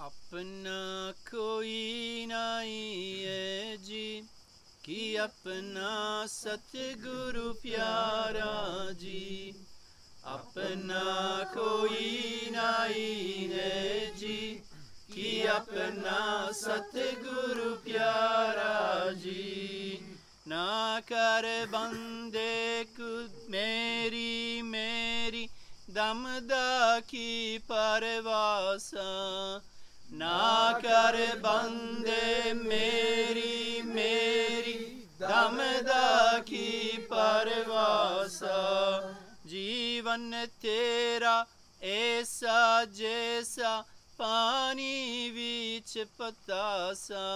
अपना कोई नहीं है जी कि अपना सतगुरु प्यारा जी। अपना कोई नहीं है जी कि अपना सतगुरु प्यारा जी। ना कर बंदे कुछ मेरी मेरी दमदा की परवासा। ना कर बंदे मेरी मेरी दमदा की परवासा। जीवन तेरा ऐसा जैसा पानी बीच पतासा।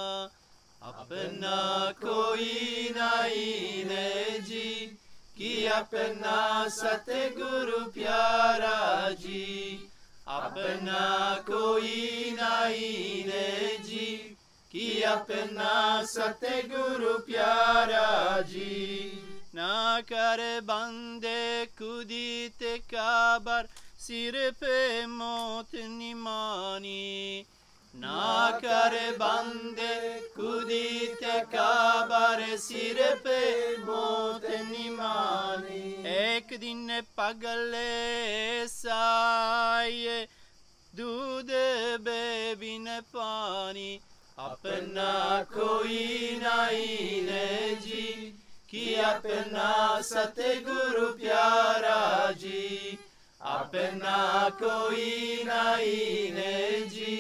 अपना कोई नहीं है जी कि अपना सतगुरु प्यारा जी। अपना कोई नहीं है जी कि अपना सतगुरु प्यारा जी। ना कर बंदे कुदीत काबर सिर पे मौत निमानी। ना कर बंदे कुदीत काबर सिर पे मौत निमानी। एक दिन पगले साये दूध बेबिन पानी। अपना कोई नहीं है जी कि अपना सतगुरु प्यारा जी। अपना कोई नहीं है जी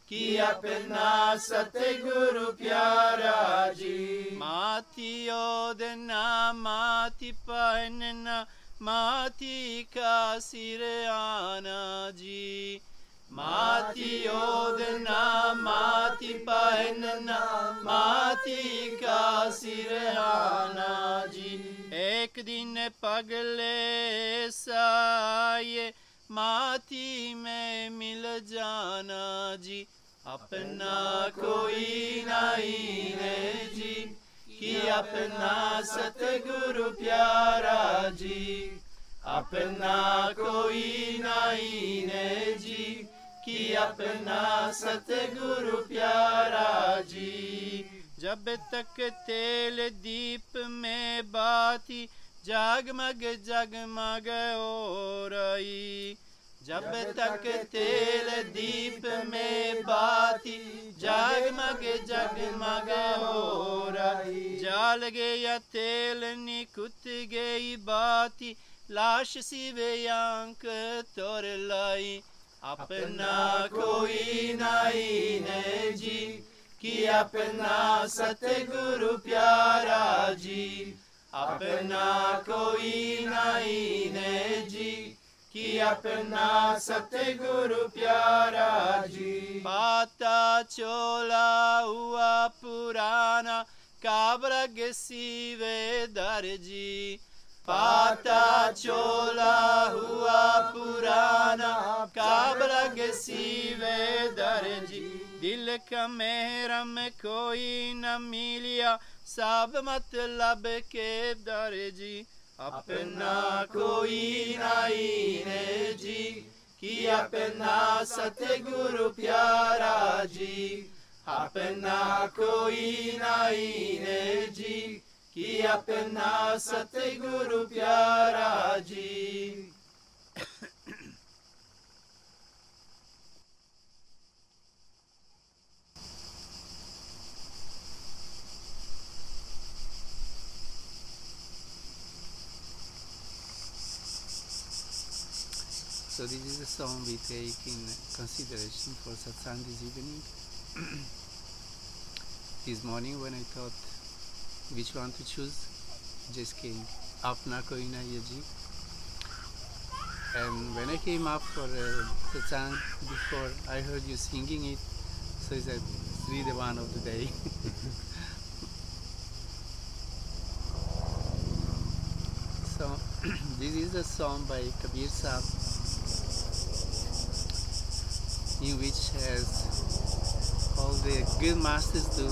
कि अपना सतगुरु प्यारा जी। माती ओदना माती पहनना माती का सिर आना जी। माती ओदना माती पहनना माती का सिर आना जी। एक दिन पगले साये माती में मिल जाना जी। अपना कोई नहीं है जी कि अपना सतगुरु प्यारा जी। अपना कोई नहीं है जी कि अपना सतगुरु प्यारा जी। जब तक तेल दीप में बाती जगमग जगमग हो रही। जब तक तेल दीप में बाती जगमग जगमग हो रही। जल गया तेल निकुत गई बाती लाश सी आंख तोड़ लाई। अपना कोई नहीं है जी कि अपना सतगुरु प्यारा जी। अपना कोई नहीं है जी कि अपना सतगुरु प्यारा जी। पाता चोला हुआ पुराना काबरग सीवे दर्जी। पाता चोला हुआ पुराना काबरग सीवे दर्जी। दिल का महरम कोई न मिलिया सब मतलब के दर्जी। अपना कोई नहीं है जी कि अपना सतगुरु प्यारा जी। अपना कोई नहीं है जी कि अपना सतगुरु प्यारा जी। So this is a song we take in consideration for Satsang this evening. This morning when I thought which one to choose, just came Apna Koi Nahi Ji. And when I came up for Satsang before, I heard you singing it, so I said, it's really the one of the day. So this is a song by Kabir Sahib, in which has all the good masters do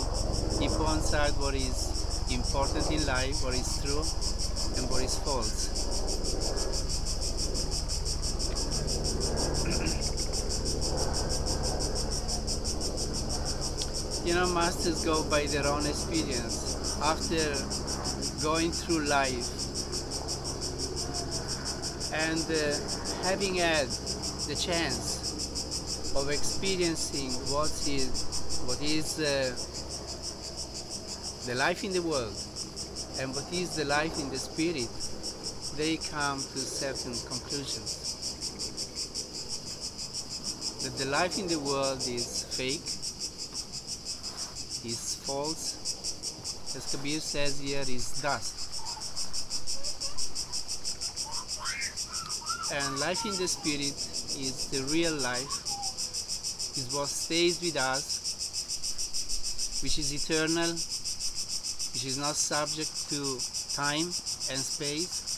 keep on side what is important in life, what is true and what is false. You know, masters go by their own experience. After going through life and having had the chance of experiencing what is the life in the world and what is the life in the spirit, they come to certain conclusions. That the life in the world is fake, is false, as Kabir says here, is dust. And life in the spirit is the real life, is what stays with us, which is eternal, which is not subject to time and space.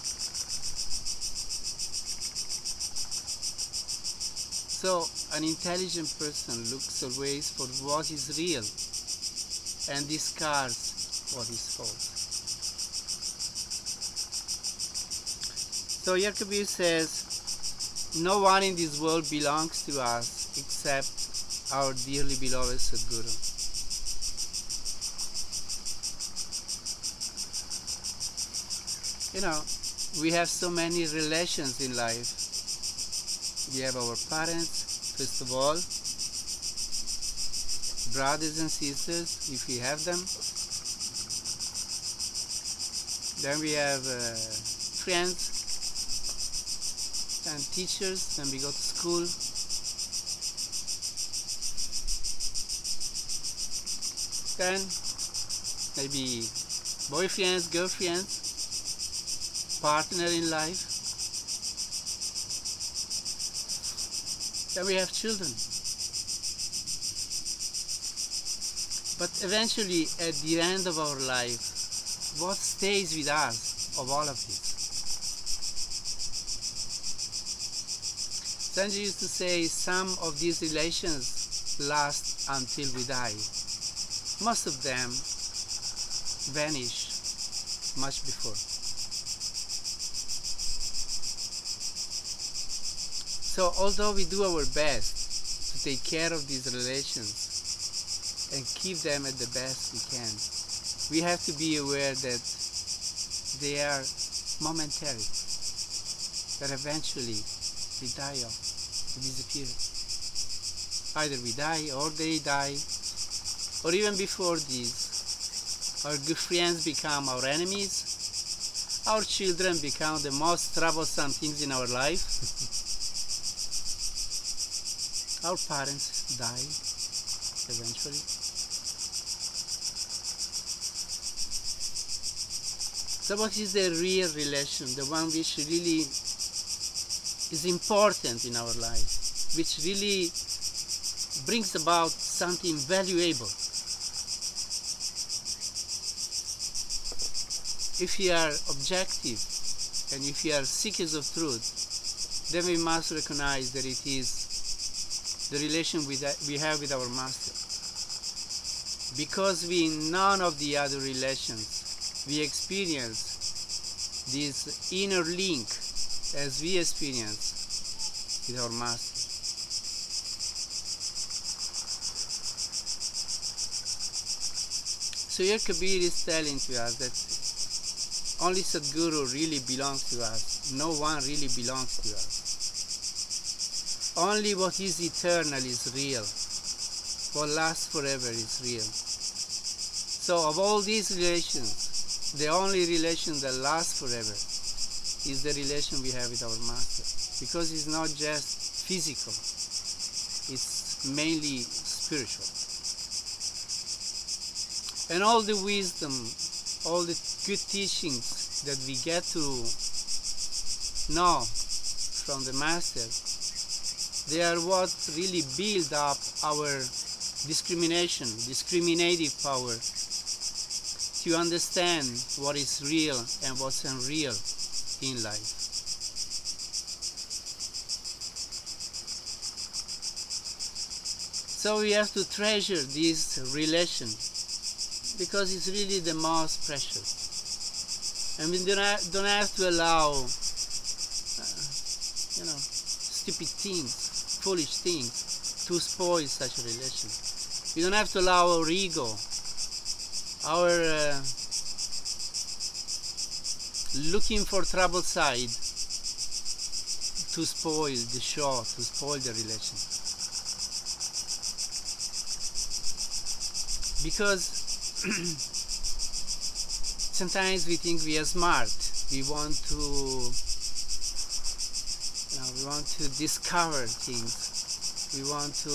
So an intelligent person looks always for what is real and discards what is false. So here Kabir says, no one in this world belongs to us except our dearly beloved Satguru. You know, we have so many relations in life. We have our parents, first of all, brothers and sisters, if we have them. Then we have friends and teachers when we go to school. Then maybe boyfriends, girlfriends, partner in life. Then we have children. But eventually, at the end of our life, what stays with us of all of this? Sanjay used to say some of these relations last until we die. Most of them vanish much before. So although we do our best to take care of these relations and keep them at the best we can, we have to be aware that they are momentary, that eventually we die off, we disappear. Either we die or they die, or even before this, our good friends become our enemies, our children become the most troublesome things in our life. Our parents die eventually. So what is the real relation, the one which really is important in our life, which really brings about something valuable? If we are objective and if we are seekers of truth, then we must recognize that it is the relation we have with our Master. Because in none of the other relations we experience this inner link as we experience with our Master. So here Kabir is telling to us that only Satguru really belongs to us. No one really belongs to us. Only what is eternal is real. What lasts forever is real. So of all these relations, the only relation that lasts forever is the relation we have with our Master. Because it's not just physical, it's mainly spiritual. And all the wisdom, all the good teachings that we get to know from the Master, they are what really build up our discriminative power to understand what is real and what's unreal in life. So we have to treasure this relation because it's really the most precious. And we don't have to allow stupid things, foolish things to spoil such a relation. We don't have to allow our ego, our looking for trouble side to spoil the show, to spoil the relation. Because sometimes we think we are smart. We want to, we want to discover things. We want to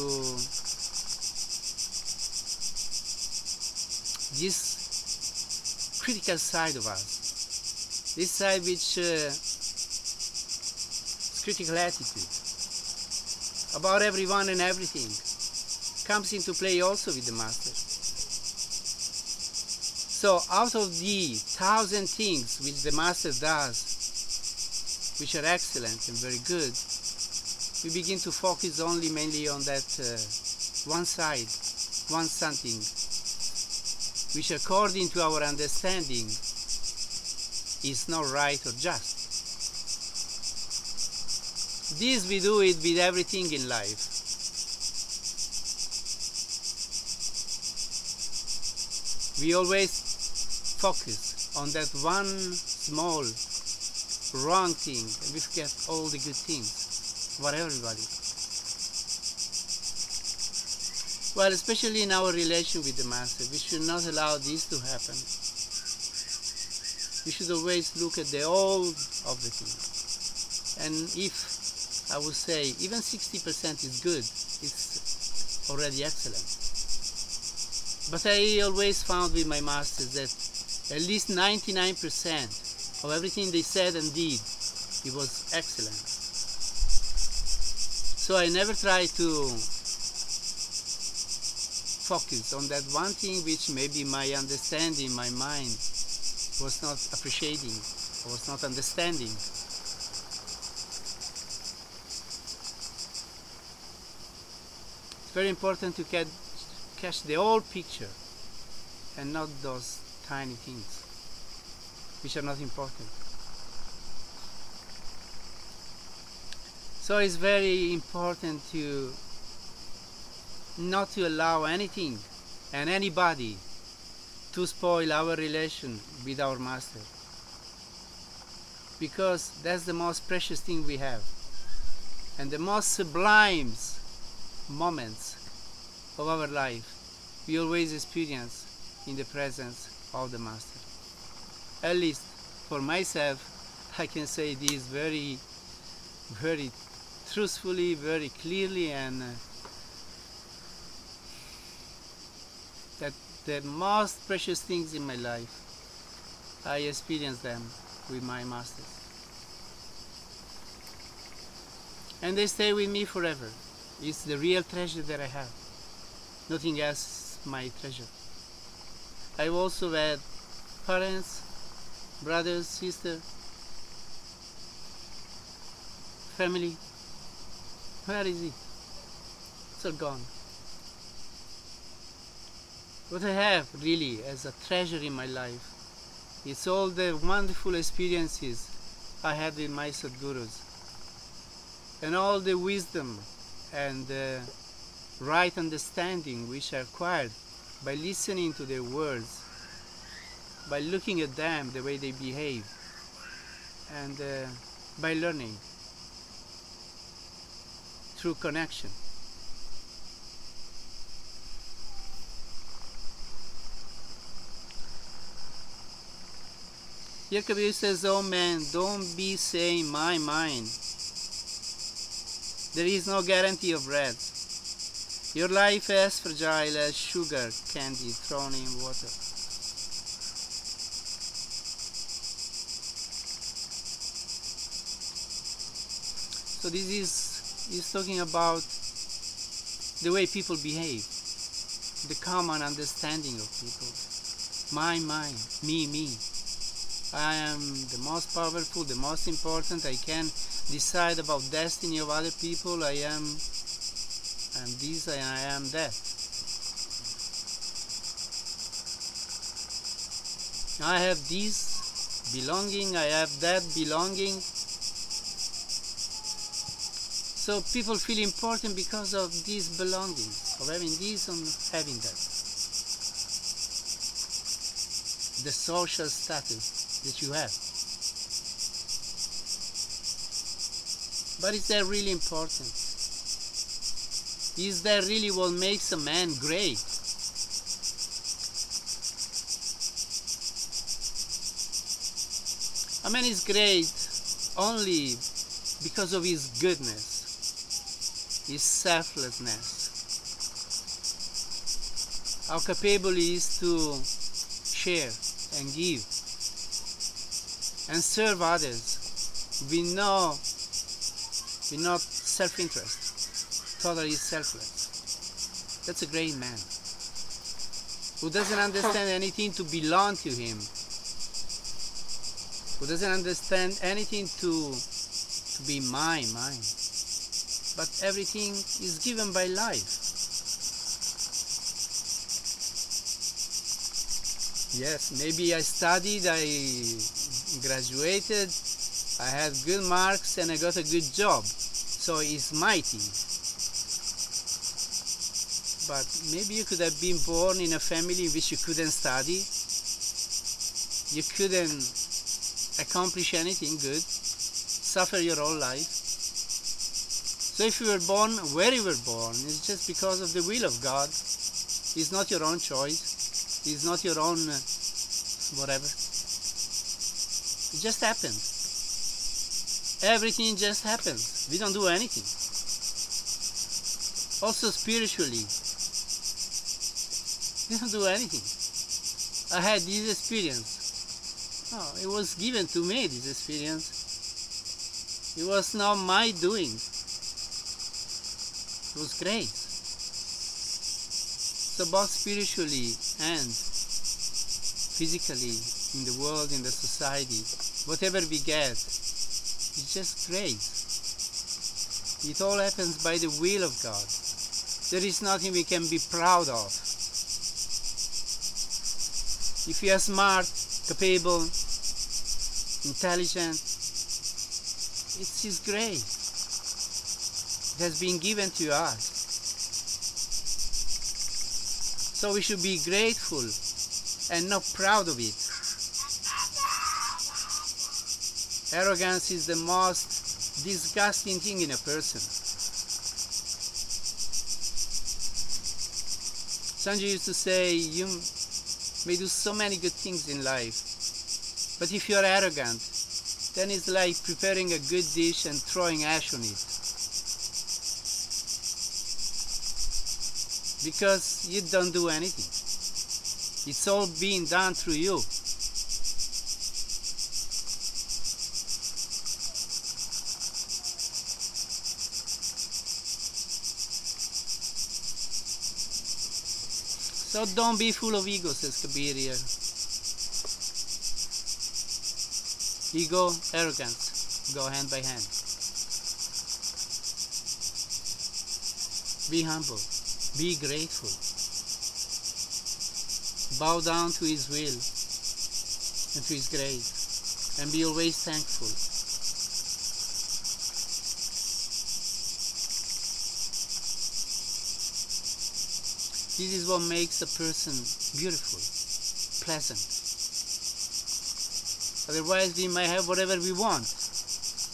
this critical side of us, this side which is critical attitude about everyone and everything, comes into play also with the Master. So out of the 1,000 things which the Master does, which are excellent and very good, we begin to focus mainly on that one side, one something, which according to our understanding is not right or just. This we do it with everything in life. We always focus on that one small wrong thing and we forget all the good things about everybody. Well, especially in our relation with the Master, we should not allow this to happen. We should always look at the whole of the thing. And if, I would say, even 60% is good, it's already excellent. But I always found with my Masters that at least 99% of everything they said and did, it was excellent. So I never try to focus on that one thing which maybe my understanding, my mind was not appreciating, or was not understanding. It's very important to catch the whole picture and not those tiny things which are not important. So it's very important to not to allow anything and anybody to spoil our relation with our Master, because that's the most precious thing we have and the most sublime moments of our life we always experience in the presence of the Master. At least for myself, I can say this very, very truthfully, very clearly, and that the most precious things in my life, I experience them with my Masters. And they stay with me forever. It's the real treasure that I have. Nothing else is my treasure. I've also had parents, brothers, sisters, family. Where is it? It's all gone. What I have really as a treasure in my life is all the wonderful experiences I had with my Sadgurus and all the wisdom and right understanding which I acquired by listening to their words, by looking at them, the way they behave, and by learning through connection. Here Kabir says, "Oh man, don't be saying my mind. There is no guarantee of bread. Your life as fragile as sugar candy thrown in water." So this is talking about the way people behave, the common understanding of people. My mind, me. I am the most powerful, the most important. I can decide about destiny of other people. I am this, I am that. I have this belonging, I have that belonging. So people feel important because of these belongings, of having this and having that. The social status that you have. But is that really important? Is that really what makes a man great? A man is great only because of his goodness, his selflessness, how capable he is to share and give and serve others with no self-interest, totally selfless. That's a great man who doesn't understand anything to belong to him, who doesn't understand anything to be mine, but everything is given by life. Yes, maybe I studied, I graduated, I had good marks and I got a good job, so it's mighty. But maybe you could have been born in a family in which you couldn't study, you couldn't accomplish anything good, suffer your whole life. So if you were born where you were born, it's just because of the will of God. It's not your own choice, it's not your own whatever. It just happened. Everything just happens. We don't do anything. Also spiritually, we don't do anything. I had this experience. Oh, it was given to me, this experience. It was not my doing. It was grace. So both spiritually and physically, in the world, in the society, whatever we get, it's just grace. It all happens by the will of God. There is nothing we can be proud of. If we are smart, capable, intelligent, it's His grace. It has been given to us. So we should be grateful and not proud of it. Arrogance is the most disgusting thing in a person. Sanjay used to say, you may do so many good things in life, but if you are arrogant, then it's like preparing a good dish and throwing ash on it. Because you don't do anything. It's all being done through you. So don't be full of ego, says Kabir here. Ego, arrogance go hand by hand. Be humble, be grateful. Bow down to His will and to His grace, and be always thankful. This is what makes a person beautiful, pleasant. Otherwise we might have whatever we want.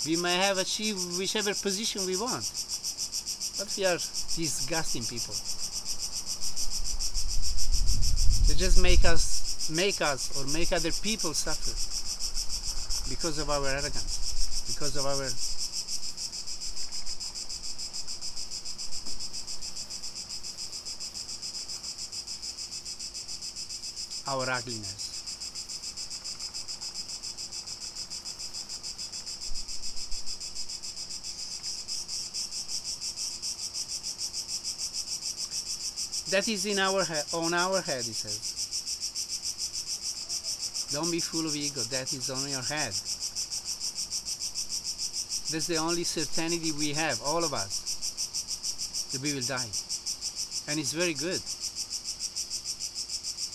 We might have achieved whichever position we want. But we are disgusting people. They just make us or make other people suffer because of our arrogance, because of our ugliness. That is in our on our head, he says. Don't be full of ego, that is on your head. That's the only certainty we have, all of us, that we will die. And it's very good,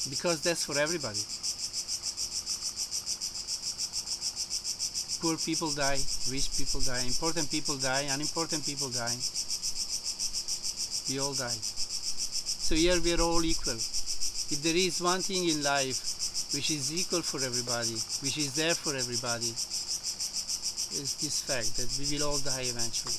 because that's for everybody. Poor people die, rich people die, important people die, unimportant people die. We all die. So here we are all equal. If there is one thing in life which is equal for everybody, which is there for everybody, is this fact that we will all die eventually.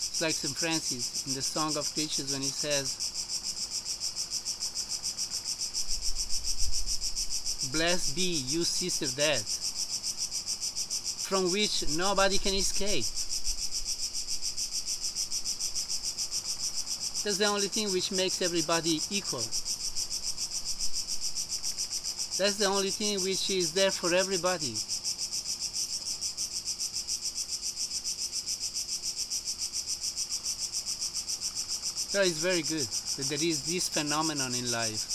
It's like St. Francis in the Song of Creatures when he says, "Blessed be you, sister death, from which nobody can escape." That's the only thing which makes everybody equal. That's the only thing which is there for everybody. So it's very good that there is this phenomenon in life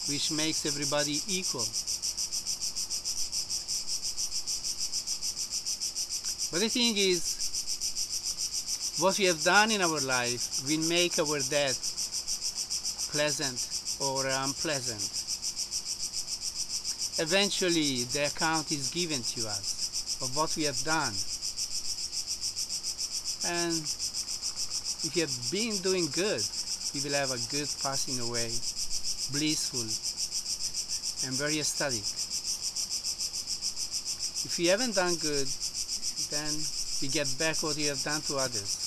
which makes everybody equal. But the thing is, what we have done in our life will make our death pleasant or unpleasant. Eventually the account is given to us of what we have done. And if we have been doing good, we will have a good passing away, blissful and very ecstatic. If we haven't done good, then we get back what we have done to others.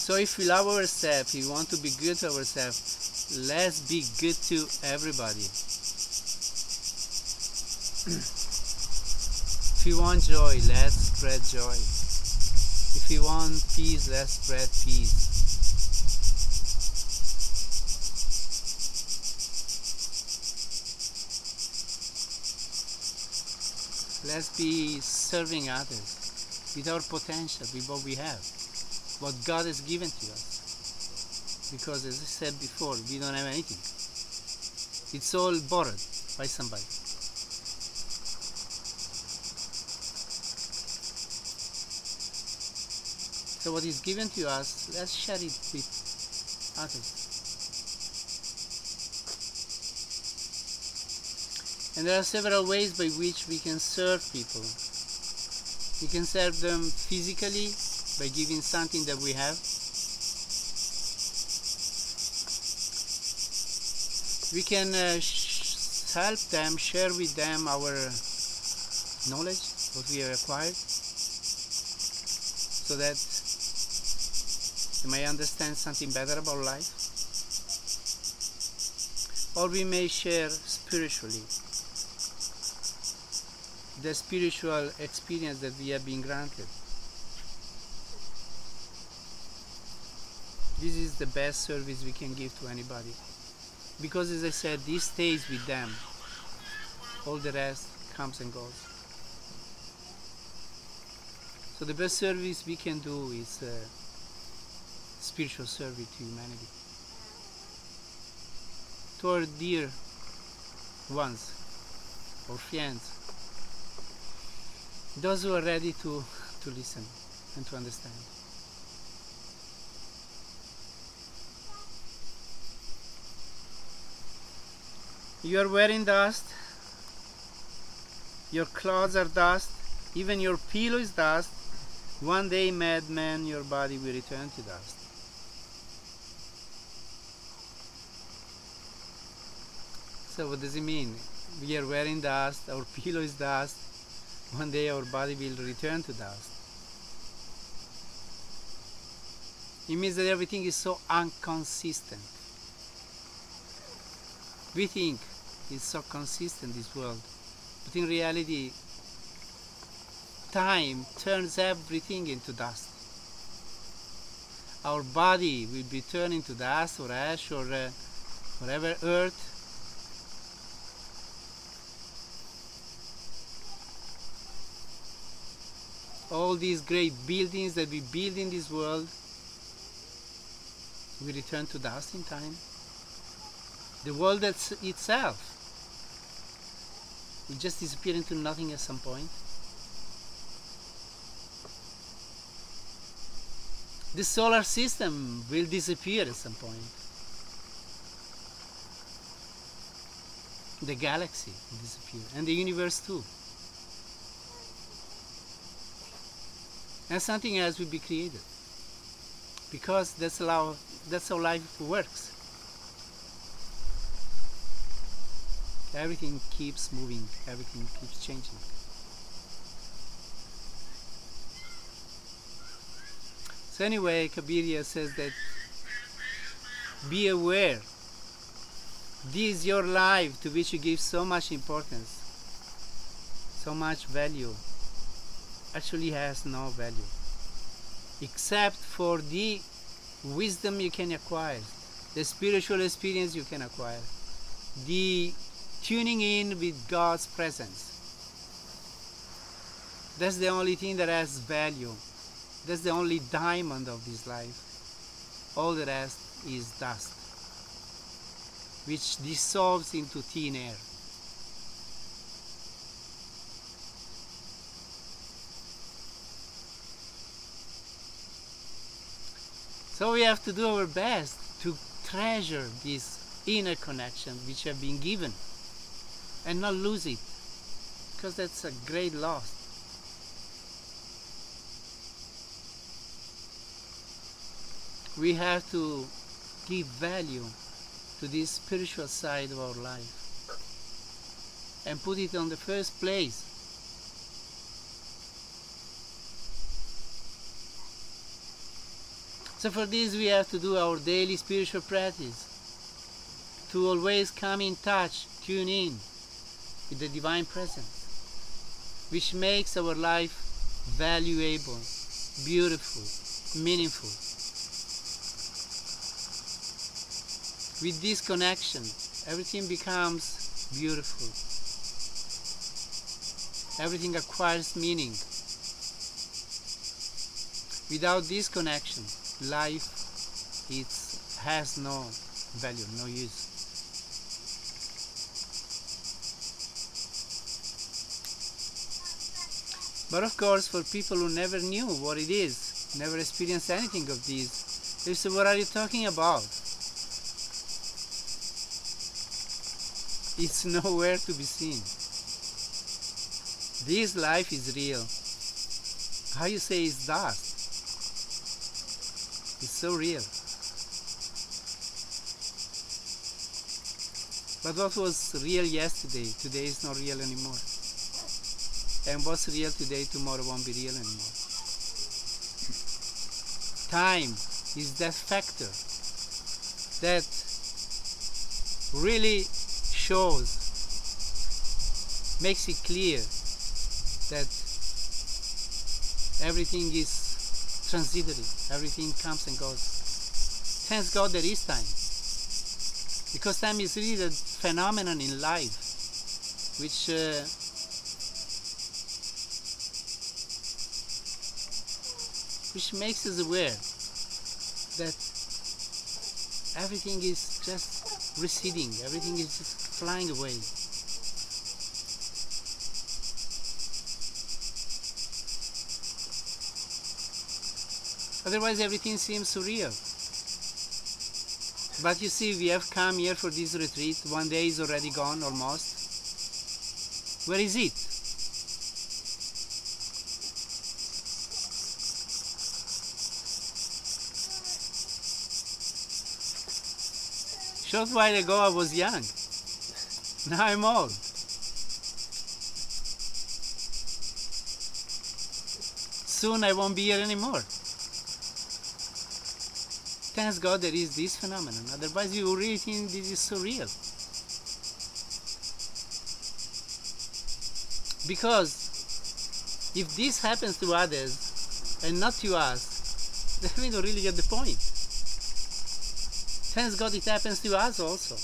So if we love ourselves, if we want to be good to ourselves, let's be good to everybody. If we want joy, let's spread joy. If we want peace, let's spread peace. Let's be serving others with our potential, with what we have, what God has given to us. Because as I said before, we don't have anything. It's all borrowed by somebody. So what is given to us, let's share it with others. And there are several ways by which we can serve people. We can serve them physically by giving something that we have. We can help them, share with them our knowledge, what we have acquired, so that they may understand something better about life. Or we may share spiritually the spiritual experience that we have been granted. This is the best service we can give to anybody. Because as I said, this stays with them. All the rest comes and goes. So the best service we can do is spiritual service to humanity. To our dear ones, our friends, those who are ready to listen and to understand. You are wearing dust, your clothes are dust, even your pillow is dust. One day, madman, your body will return to dust. So what does it mean? We are wearing dust, our pillow is dust. One day our body will return to dust. It means that everything is so inconsistent. We think it's so consistent, this world, but in reality, time turns everything into dust. Our body will be turned into dust or ash or whatever, earth. All these great buildings that we build in this world will return to dust in time. The world itself will just disappear into nothing at some point. the solar system will disappear at some point. The galaxy will disappear, and the universe too. And something else will be created. Because that's how life works. Everything keeps moving, everything keeps changing. So anyway, Kabir says that be aware. This is your life to which you give so much importance, so much value, actually has no value, except for the wisdom you can acquire, the spiritual experience you can acquire, the tuning in with God's presence. That's the only thing that has value. That's the only diamond of this life. All the rest is dust, which dissolves into thin air. So we have to do our best to treasure this inner connection which have been given and not lose it, because that's a great loss. We have to give value to this spiritual side of our life and put it on the first place. So for this we have to do our daily spiritual practice, to always come in touch, tune in with the Divine Presence, which makes our life valuable, beautiful, meaningful. With this connection, everything becomes beautiful. Everything acquires meaning. Without this connection, life has no value, no use. But of course, for people who never knew what it is, never experienced anything of this, they say, what are you talking about? It's nowhere to be seen. This life is real. How you say it's dust? It's so real. But what was real yesterday, today is not real anymore. And what's real today, tomorrow won't be real anymore. Time is that factor that really shows, makes it clear that everything is transitory, everything comes and goes. Thanks God there is time, because time is really the phenomenon in life which makes us aware that everything is just receding, everything is just flying away. Otherwise everything seems surreal. But you see, we have come here for this retreat. One day is already gone, almost. Where is it? Short while ago I was young. Now I'm old. Soon I won't be here anymore. Thanks God there is this phenomenon. Otherwise you really think this is surreal. Because if this happens to others and not to us, then we don't really get the point. Thanks God it happens to us also.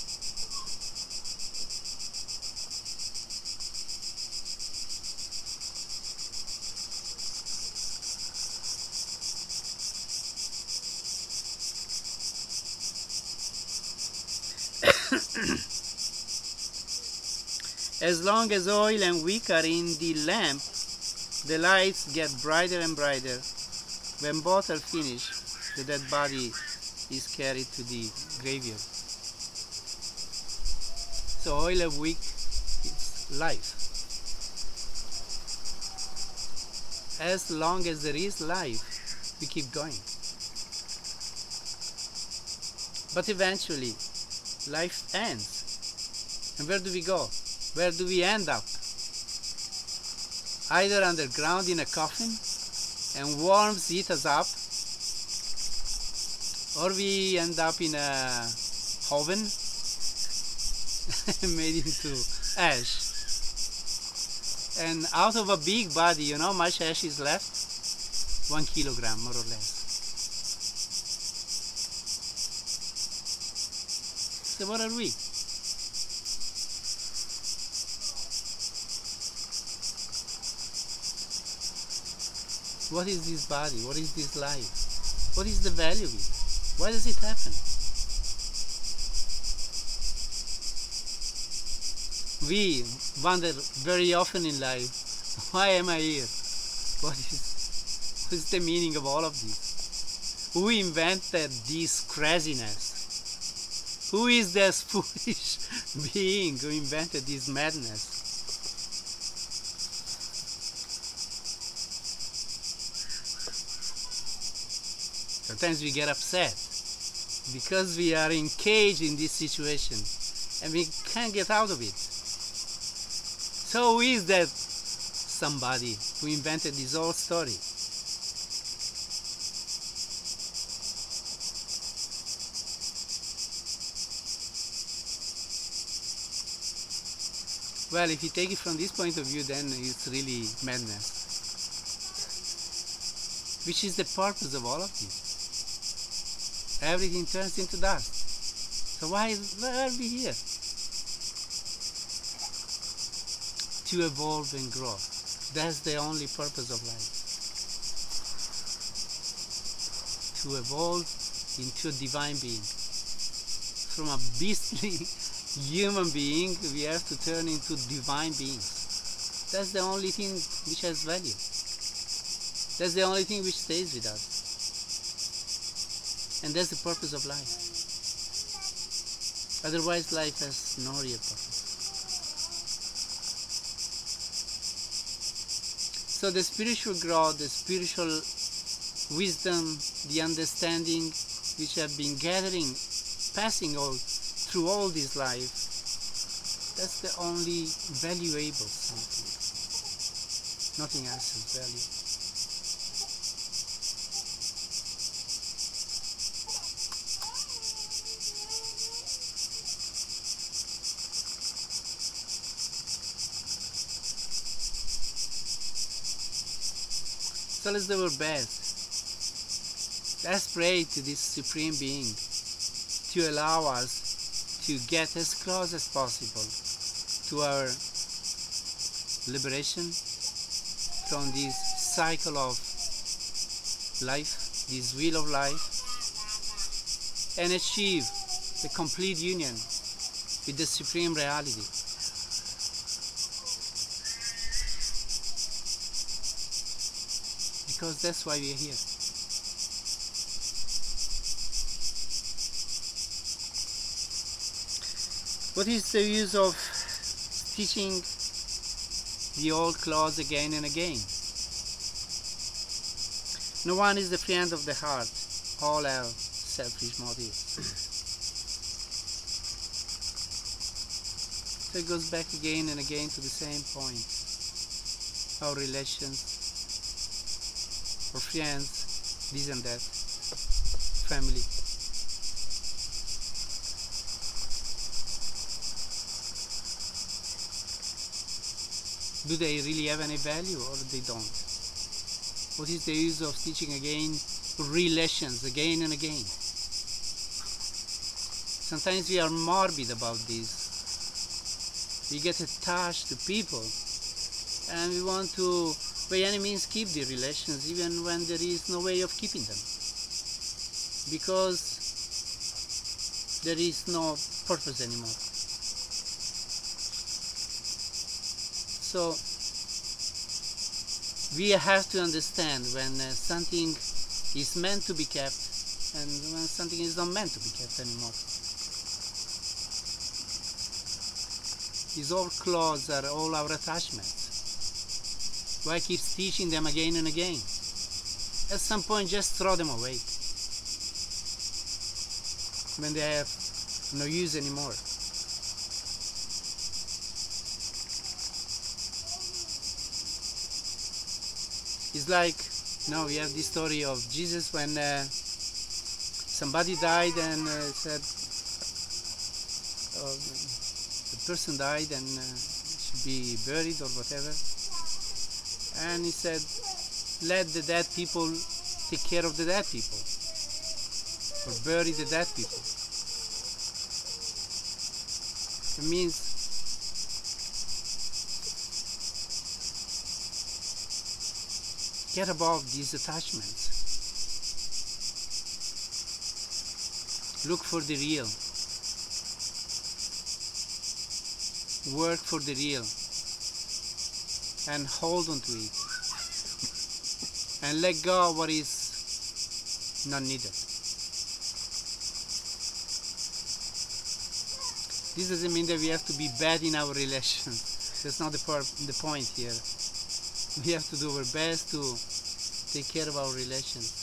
As long as oil and wick are in the lamp, the lights get brighter and brighter. When both are finished, the dead body is carried to the graveyard. So oil of wick is life. As long as there is life, we keep going. But eventually, life ends. And where do we go? Where do we end up? Either underground in a coffin and worms eat us up, or we end up in a oven made into ash. And out of a big body, you know how much ash is left? 1 kilogram, more or less. So what are we? What is this body? What is this life? What is the value of it? Why does it happen? We wonder very often in life, why am I here? What is the meaning of all of this? Who invented this craziness? Who is this foolish being who invented this madness? Sometimes we get upset because we are engaged in this situation and we can't get out of it. So who is that somebody who invented this whole story? Well, if you take it from this point of view, then it's really madness. Which is the purpose of all of this? Everything turns into dust. So why are we here? To evolve and grow. That's the only purpose of life. To evolve into a divine being. From a beastly human being, we have to turn into divine beings. That's the only thing which has value. That's the only thing which stays with us. And that's the purpose of life. Otherwise, life has no real purpose. So the spiritual growth, the spiritual wisdom, the understanding which have been gathering, passing through all this life, that's the only valuable something. Nothing else has value. So let's do our best. Let's pray to this Supreme Being to allow us to get as close as possible to our liberation from this cycle of life, this wheel of life, and achieve the complete union with the Supreme Reality. Because that's why we are here. What is the use of stitching the old clothes again and again? No one is the friend of the heart. All are selfish motives. So it goes back again and again to the same point. Our relations, or friends, this and that, family. Do they really have any value or they don't? What is the use of teaching again relations again and again? Sometimes we are morbid about this. We get attached to people and we want to by any means keep the relations even when there is no way of keeping them, because there is no purpose anymore. So we have to understand when something is meant to be kept and when something is not meant to be kept anymore. These old clothes are all our attachments. Why keep teaching them again and again? At some point, just throw them away when they have no use anymore. It's like, we have this story of Jesus when somebody died and said, the person died and should be buried or whatever. And he said, let the dead people take care of the dead people, or bury the dead people. It means get above these attachments. Look for the real. Work for the real. And hold on to it. And let go of what is not needed. This doesn't mean that we have to be bad in our relations. That's not the point here. We have to do our best to take care of our relations.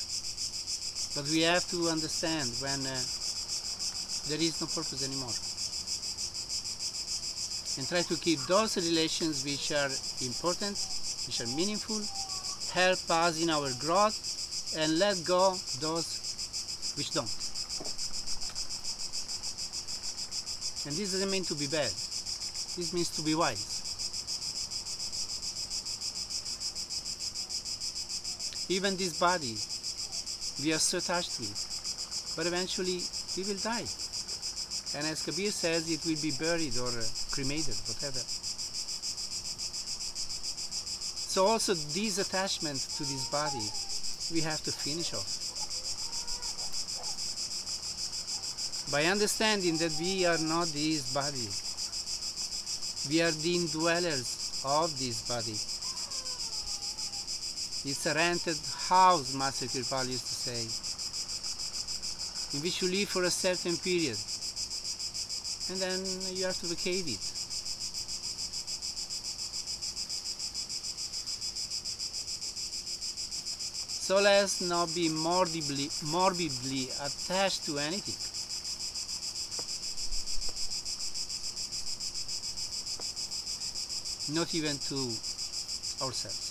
But we have to understand when there is no purpose anymore. And try to keep those relations which are important, which are meaningful, help us in our growth, and let go those which don't. And this doesn't mean to be bad. This means to be wise. Even this body, we are so attached to it, but eventually we will die. And as Kabir says, it will be buried or cremated, whatever. So also this attachment to this body, we have to finish off. By understanding that we are not this body, we are the indwellers of this body. It's a rented house, Master Kirpal used to say, in which you live for a certain period, and then you have to vacate it. So let's not be morbidly attached to anything. Not even to ourselves,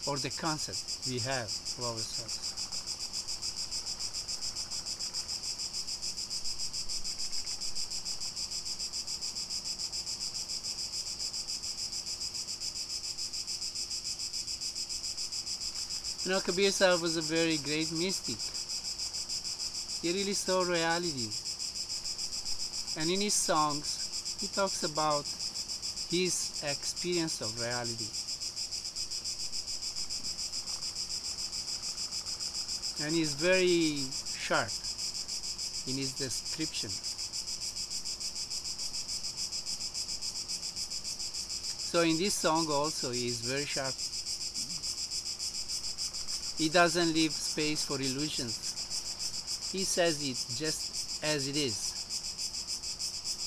or the concept we have of ourselves. Kabir Sahib was a very great mystic. He really saw reality. And in his songs, he talks about his experience of reality. And he's very sharp in his description. So in this song also he is very sharp. He doesn't leave space for illusions. He says it just as it is.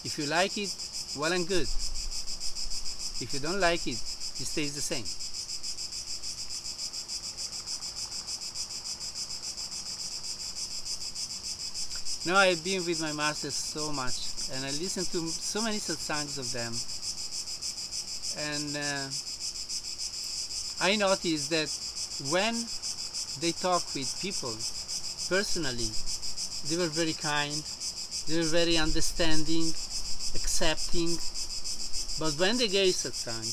If you like it, well and good. If you don't like it, it stays the same. Now I've been with my masters so much, and I listened to so many satsangs of them, and I noticed that when they talk with people personally, they were very kind, they were very understanding, accepting, but when they gave satsang,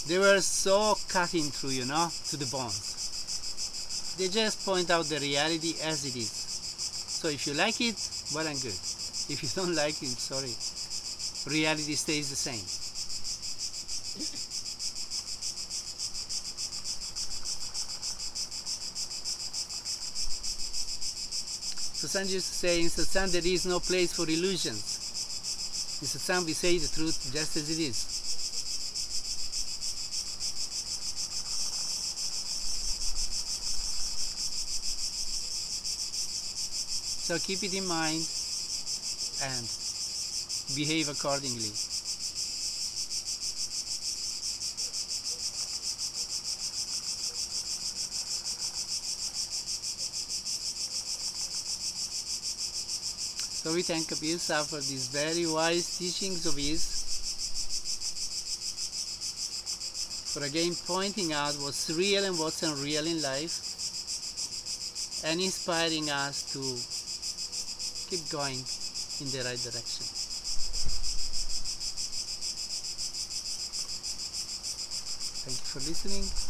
they were so cutting through, to the bones. They just point out the reality as it is. So if you like it, well and good. If you don't like it, sorry. Reality stays the same. So Satsang used to say, in Satsang there is no place for illusions. In Satsang we say the truth just as it is. So keep it in mind and behave accordingly. So we thank Kabir Sahib for these very wise teachings of his, for again pointing out what's real and what's unreal in life, and inspiring us to keep going in the right direction. Thank you for listening.